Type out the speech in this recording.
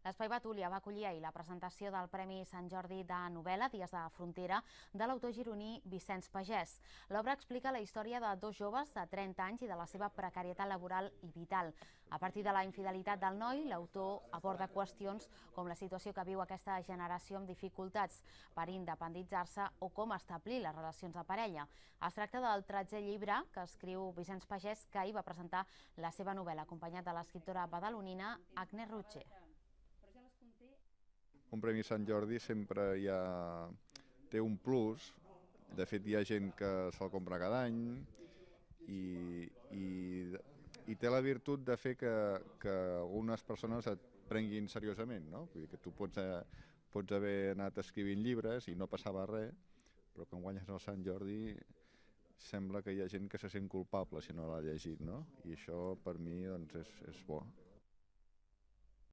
L'Espai Betúlia va acollir ahir la presentació del Premi Sant Jordi de novel·la Dies de frontera de l'autor gironí Vicenç Pagès. L'obra explica la història de dos joves de 30 anys i de la seva precarietat laboral i vital. A partir de la infidelitat del noi, l'autor aborda qüestions com la situació que viu aquesta generació amb dificultats per independitzar-se o com establir les relacions de parella. Es tracta del 13è llibre que escriu Vicenç Pagès, que ahir va presentar la seva novel·la acompanyat de l'escriptora badalonina Agnès Rutger. Un Premi Sant Jordi sempre té un plus. De fet, hi ha gent que se'l compra cada any i té la virtut de fer que algunes persones et prenguin seriosament, no? Vull dir que tu pots haver anat escrivint llibres i no passava res, però quan guanyes el Sant Jordi sembla que hi ha gent que se sent culpable si no l'ha llegit, no? I això per mi doncs, és bo.